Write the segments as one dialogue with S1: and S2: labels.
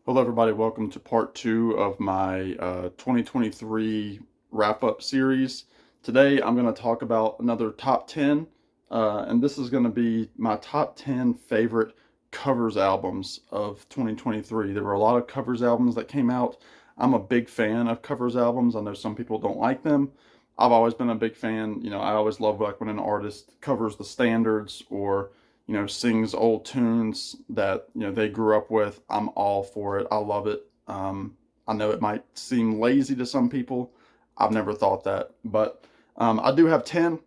S1: Hello, everybody. Welcome to part two of my 2023 wrap-up series. Today, I'm going to talk about another top 10, and this is going to be my top 10 favorite covers albums of 2023. There were a lot of covers albums that came out. I'm a big fan of covers albums. I know some people don't like them. I've always been a big fan. I always love like when an artist covers the standards or sings old tunes that, they grew up with. I'm all for it. I love it. I know it might seem lazy to some people. I've never thought that, but I do have 10.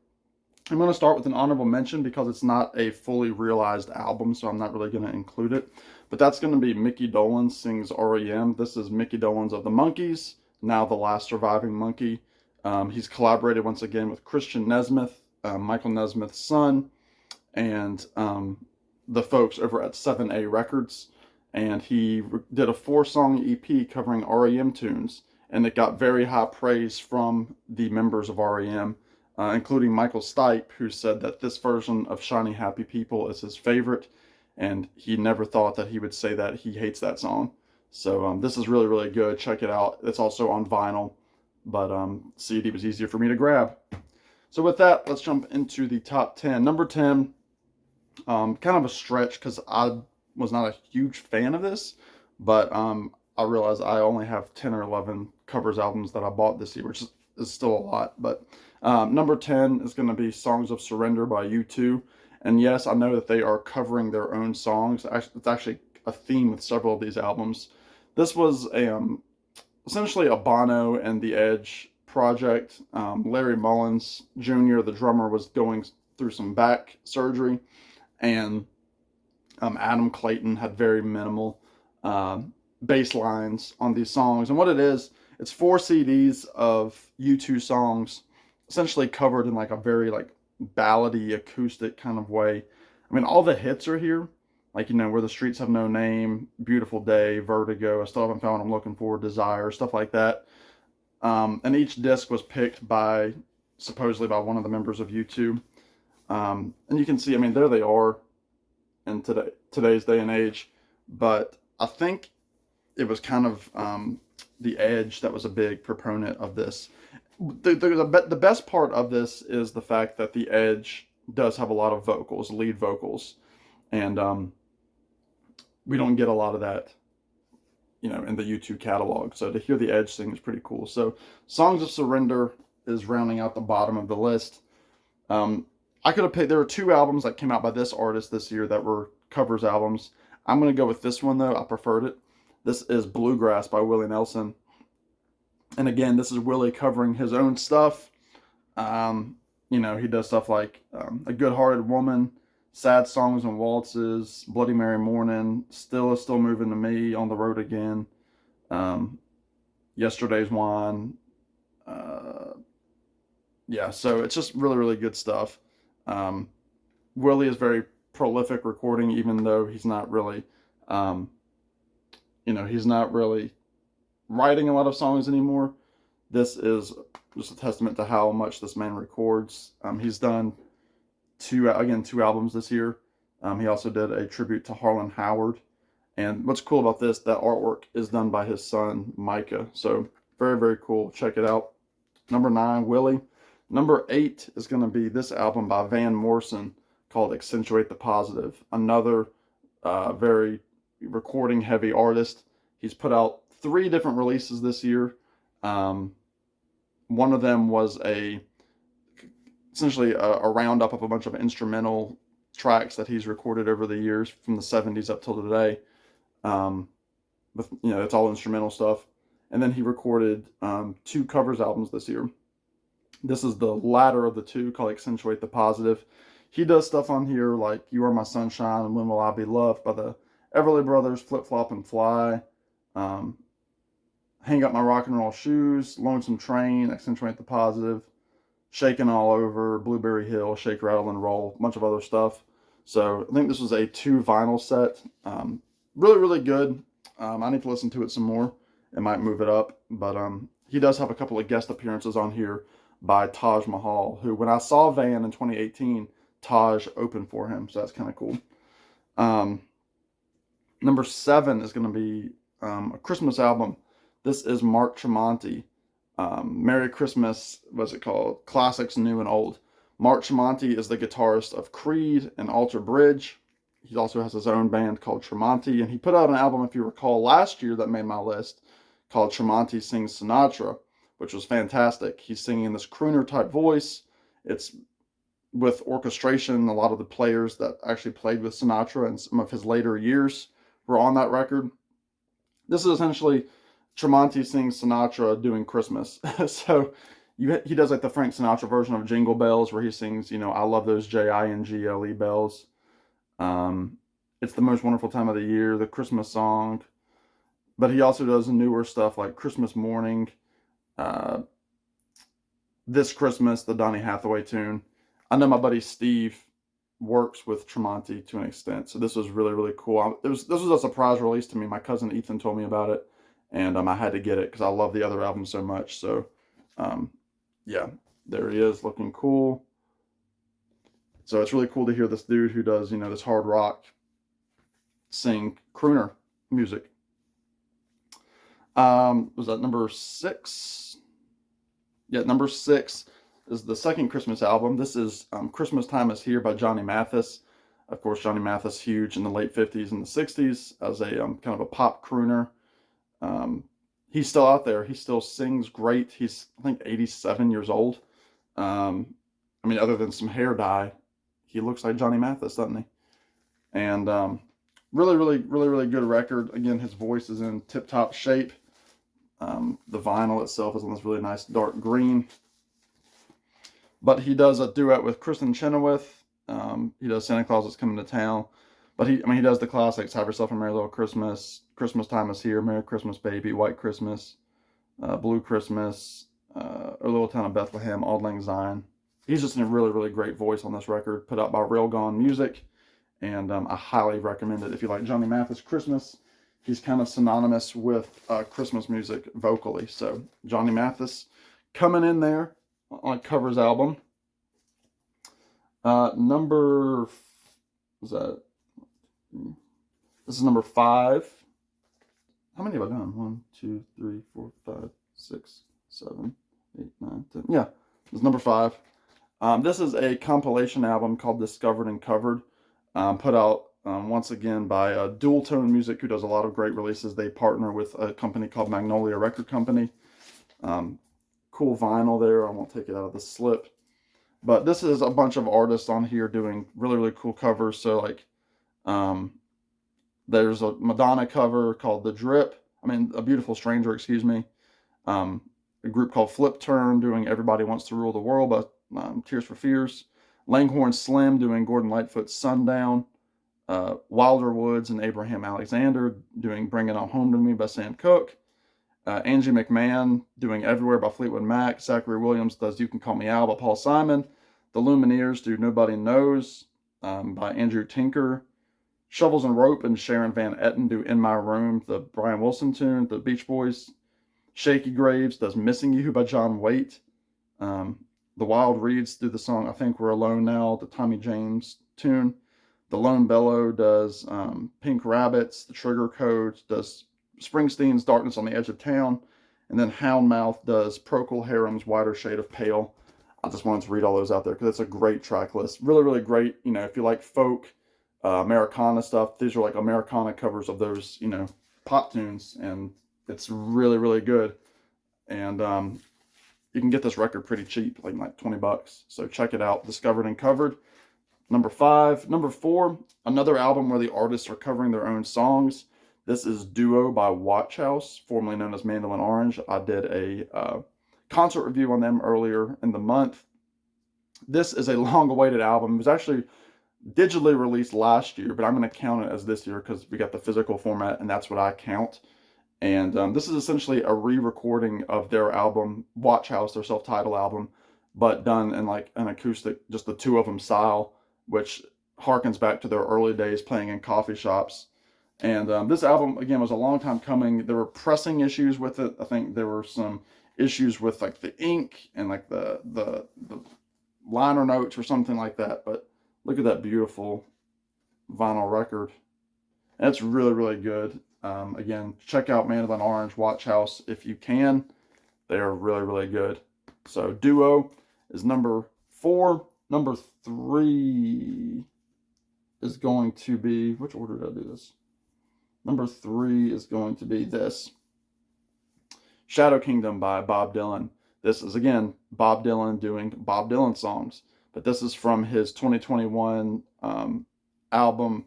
S1: I'm going to start with an honorable mention because it's not a fully realized album, so I'm not really going to include it. But that's going to be Mickey Dolenz sings REM. This is Mickey Dolenz of the Monkees, now the last surviving monkey. He's collaborated once again with Christian Nesmith, Michael Nesmith's son, and the folks over at 7A Records. And he did a 4-song EP covering REM tunes, and it got very high praise from the members of REM, including Michael Stipe, who said that this version of Shiny Happy People is his favorite, and he never thought that he would say that he hates that song. So this is really, really good. Check it out. It's also on vinyl, but CD was easier for me to grab. So with that, let's jump into the top 10. Number 10, kind of a stretch because I was not a huge fan of this, but I realized I only have 10 or 11 covers albums that I bought this year, which is still a lot. But number 10 is going to be Songs of Surrender by U2. And yes, I know that they are covering their own songs. It's actually a theme with several of these albums. This was essentially a Bono and The Edge project. Larry Mullins Jr., the drummer, was going through some back surgery, and Adam Clayton had very minimal bass lines on these songs. And what it is, it's 4 CDs of U2 songs, essentially covered in like a very like ballady acoustic kind of way. I mean, all the hits are here, like Where the Streets Have No Name, Beautiful Day, Vertigo, I Still Haven't Found What I'm Looking For, Desire, stuff like that. And each disc was picked by supposedly by one of the members of U2. And you can see, I mean, there they are in today's day and age. But I think it was kind of The Edge that was a big proponent of this. The best part of this is the fact that The Edge does have a lot of vocals, lead vocals. And we don't get a lot of that, in the U2 catalog. So to hear The Edge sing is pretty cool. So Songs of Surrender is rounding out the bottom of the list. I could have picked, there were 2 albums that came out by this artist this year that were covers albums. I'm going to go with this one, though. I preferred it. This is Bluegrass by Willie Nelson. And again, this is Willie covering his own stuff. He does stuff like A Good-Hearted Woman, Sad Songs and Waltzes, Bloody Mary Morning, Still Is Still Moving to Me, On the Road Again, Yesterday's Wine. Yeah, so it's just really, really good stuff. Willie is very prolific recording, even though he's not really, he's not really writing a lot of songs anymore. This is just a testament to how much this man records. He's done 2 albums this year. He also did a tribute to Harlan Howard. And what's cool about this, that artwork is done by his son, Micah. So very, very cool. Check it out. Number 9, Willie. Number 8 is going to be this album by Van Morrison called Accentuate the Positive. Another very recording heavy artist. He's put out 3 different releases this year. One of them was essentially a roundup of a bunch of instrumental tracks that he's recorded over the years from the 70s up till today. It's all instrumental stuff. And then he recorded 2 covers albums this year. This is the latter of the 2, called Accentuate the Positive. He does stuff on here like You Are My Sunshine and When Will I Be Loved by the Everly Brothers, Flip Flop and Fly, Hang Up My Rock and Roll Shoes, Lonesome Train, Accentuate the Positive, Shakin' All Over, Blueberry Hill, Shake, Rattle, and Roll, a bunch of other stuff. So I think this was a 2 vinyl set. Really, really good. I need to listen to it some more. It might move it up. But he does have a couple of guest appearances on here by Taj Mahal, who, when I saw Van in 2018, Taj opened for him. So that's kind of cool. Number 7 is going to be a Christmas album. This is Mark Tremonti. Merry Christmas, what's it called? Classics New and Old. Mark Tremonti is the guitarist of Creed and Alter Bridge. He also has his own band called Tremonti, and he put out an album, if you recall, last year that made my list called Tremonti Sings Sinatra, which was fantastic. He's singing in this crooner type voice. It's with orchestration. A lot of the players that actually played with Sinatra in some of his later years were on that record. This is essentially Tremonti Sings Sinatra doing Christmas. So he does like the Frank Sinatra version of Jingle Bells, where he sings, I love those Jingle bells. It's the most wonderful time of the year, the Christmas song. But he also does newer stuff like Christmas Morning, This Christmas, the Donny Hathaway tune. I know my buddy Steve works with Tremonti to an extent, so this was really, really cool. This was a surprise release to me. My cousin Ethan told me about it, and I had to get it because I love the other album so much. So, yeah, there he is, looking cool. So it's really cool to hear this dude who does, this hard rock sing crooner music. Was that number 6? Yeah, number 6 is the second Christmas album. This is Christmas Time Is Here by Johnny Mathis. Of course, Johnny Mathis, huge in the late 50s and the 60s as a kind of a pop crooner. He's still out there. He still sings great. He's, I think, 87 years old. Other than some hair dye, he looks like Johnny Mathis, doesn't he? And really, really, really, really good record. Again, his voice is in tip-top shape. The vinyl itself is on this really nice dark green. But he does a duet with Kristen Chenoweth. He does Santa Claus Is Coming to Town. But he does the classics: Have Yourself a Merry Little Christmas, Christmas Time Is Here, Merry Christmas Baby, White Christmas, Blue Christmas, A Little Town of Bethlehem, Auld Lang Syne. He's just in a really, really great voice on this record, put out by Railgone Music. And I highly recommend it if you like Johnny Mathis Christmas. He's kind of synonymous with Christmas music vocally. So Johnny Mathis coming in there on Covers album. This is number 5. How many have I done? 1, 2, 3, 4, 5, 6, 7, 8, 9, 10. Yeah, this is number 5. This is a compilation album called Discovered and Covered, put out once again by Dual Tone Music, who does a lot of great releases. They partner with a company called Magnolia Record Company. Cool vinyl there. I won't take it out of the slip. But this is a bunch of artists on here doing really, really cool covers. So, like, there's a Madonna cover called A Beautiful Stranger, excuse me. A group called Flip Turn doing Everybody Wants to Rule the World by Tears for Fears. Langhorne Slim doing Gordon Lightfoot's Sundown. Wilder Woods and Abraham Alexander doing Bring It On Home to Me by Sam Cooke. Angie McMahon doing Everywhere by Fleetwood Mac. Zachary Williams does You Can Call Me Al by Paul Simon. The Lumineers do Nobody Knows by Andrew Tinker. Shovels and Rope and Sharon Van Etten do In My Room, the Brian Wilson tune. The Beach Boys. Shaky Graves does Missing You by John Waite. The Wild Reeds do the song I Think We're Alone Now, the Tommy James tune. The Lone Bellow does Pink Rabbits. The Trigger Code does Springsteen's Darkness on the Edge of Town. And then Houndmouth does Procol Harum's Wider Shade of Pale. I just wanted to read all those out there because it's a great track list. Really, really great. If you like folk, Americana stuff, these are like Americana covers of those, pop tunes. And it's really, really good. And you can get this record pretty cheap, like $20. So check it out. Discovered and Covered. Number 5. Number 4, another album where the artists are covering their own songs. This is Duo by Watchhouse, formerly known as Mandolin Orange. I did a concert review on them earlier in the month. This is a long-awaited album. It was actually digitally released last year, but I'm going to count it as this year because we got the physical format, and that's what I count. And this is essentially a re-recording of their album, Watchhouse, their self-titled album, but done in like an acoustic, just the two of them style, which harkens back to their early days playing in coffee shops. And this album, again, was a long time coming. There were pressing issues with it. I think there were some issues with like the ink and like the liner notes or something like that. But look at that beautiful vinyl record. And it's really, really good. Again, check out Mandolin Orange, Watchhouse if you can. They are really, really good. So Duo is number 4. Number 3 is going to be, which order did I do this? Number 3 is going to be this. Shadow Kingdom by Bob Dylan. This is, again, Bob Dylan doing Bob Dylan songs. But this is from his 2021 album.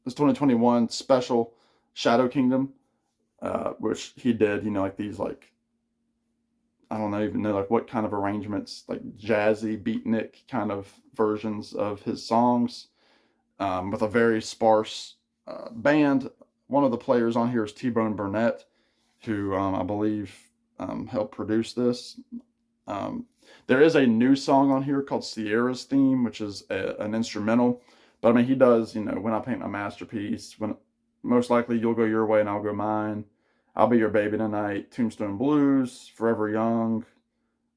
S1: His 2021 special, Shadow Kingdom, which he did, like these, like, I don't even know, like, what kind of arrangements, like jazzy, beatnik kind of versions of his songs, with a very sparse band. One of the players on here is T-Bone Burnett, who I believe helped produce this. There is a new song on here called Sierra's Theme, which is an instrumental. But I mean, he does, When I Paint My Masterpiece, when most likely You'll Go Your Way and I'll Go Mine, I'll Be Your Baby Tonight, Tombstone Blues, Forever Young,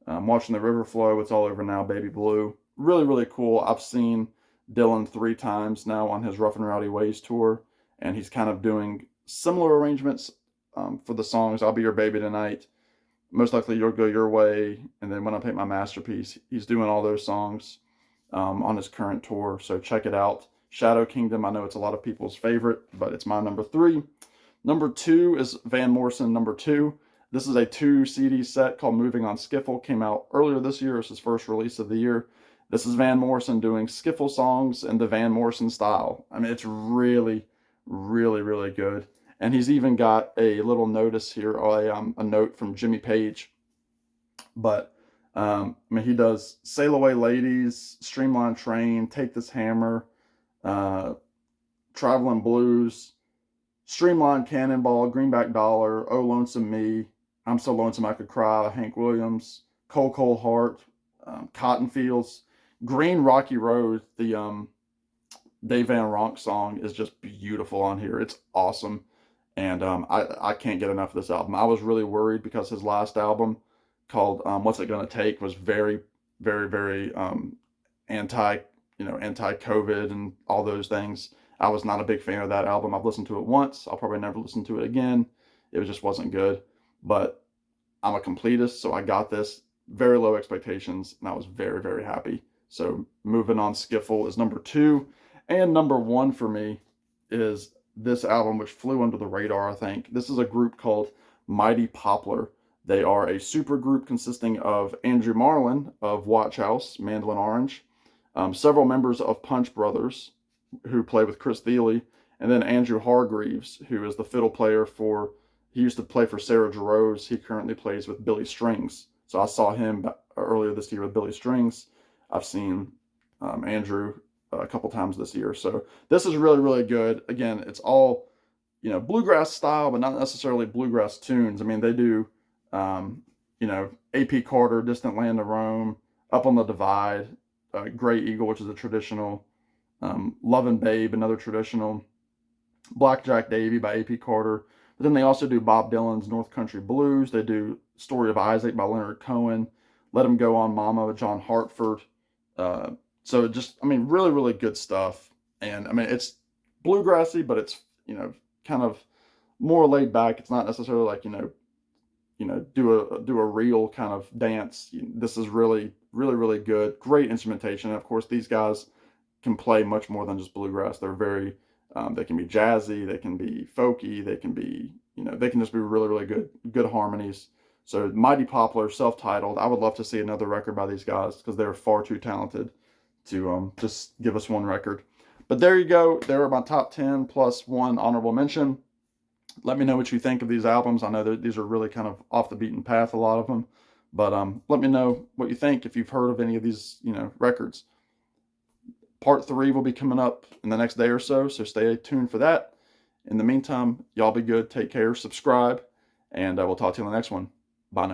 S1: Watching the River Flow, It's All Over Now, Baby Blue. Really, really cool. I've seen Dylan 3 times now on his Rough and Rowdy Ways tour, and he's kind of doing similar arrangements for the songs I'll Be Your Baby Tonight, Most Likely You'll Go Your Way, and then When I Paint My Masterpiece. He's doing all those songs on his current tour, so check it out. Shadow Kingdom, I know it's a lot of people's favorite, but it's my number 3. Number 2 is Van Morrison number 2. This is a 2 CD set called Moving on Skiffle. Came out earlier this year. It's his first release of the year. This is Van Morrison doing skiffle songs in the Van Morrison style. I mean, it's really, really, really good. And he's even got a little notice here, or a note from Jimmy Page. But I mean, he does Sail Away Ladies, Streamline Train, Take This Hammer, Traveling Blues, Streamline Cannonball, Greenback Dollar, Oh Lonesome Me, I'm So Lonesome I Could Cry, Hank Williams, Cold Cold Heart, Cotton Fields, Green Rocky Road. The Dave Van Ronk song is just beautiful on here. It's awesome. And I can't get enough of this album. I was really worried because his last album called What's It Gonna Take was very, very, very anti-COVID and all those things. I was not a big fan of that album. I've listened to it once. I'll probably never listen to it again. It just wasn't good. But I'm a completist, so I got this. Very low expectations, and I was very, very happy. So Moving on Skiffle is number 2. And number 1 for me is this album, which flew under the radar, I think. This is a group called Mighty Poplar. They are a super group consisting of Andrew Marlin of Watchhouse, Mandolin Orange, several members of Punch Brothers, who play with Chris Thile, and then Andrew Hargreaves, who is the fiddle player he used to play for Sarah Jarosz. He currently plays with Billy Strings. So I saw him earlier this year with Billy Strings. I've seen Andrew a couple times this year. So this is really, really good. Again, it's all, bluegrass style, but not necessarily bluegrass tunes. I mean, they do, A.P. Carter, Distant Land of Rome, Up on the Divide, Gray Eagle, which is a traditional, Lovin' Babe, another traditional, Blackjack Davy by A.P. Carter. But then they also do Bob Dylan's North Country Blues. They do Story of Isaac by Leonard Cohen, Let 'Em Go on Mama with John Hartford. So just, really, really good stuff. And I mean, it's bluegrassy, but it's, kind of more laid back. It's not necessarily like, do a real kind of dance. This is really, really, really good. Great instrumentation. And of course, these guys can play much more than just bluegrass. They're very, they can be jazzy, they can be folky, they can be, they can just be really, really good harmonies. So Mighty Poplar, self-titled. I would love to see another record by these guys because they're far too talented to just give us one record. But there you go. There are my top 10 plus one honorable mention. Let me know what you think of these albums. I know that these are really kind of off the beaten path, a lot of them. But let me know what you think if you've heard of any of these, records. Part 3 will be coming up in the next day or so stay tuned for that. In the meantime, y'all be good, take care, subscribe, and we'll talk to you in the next one.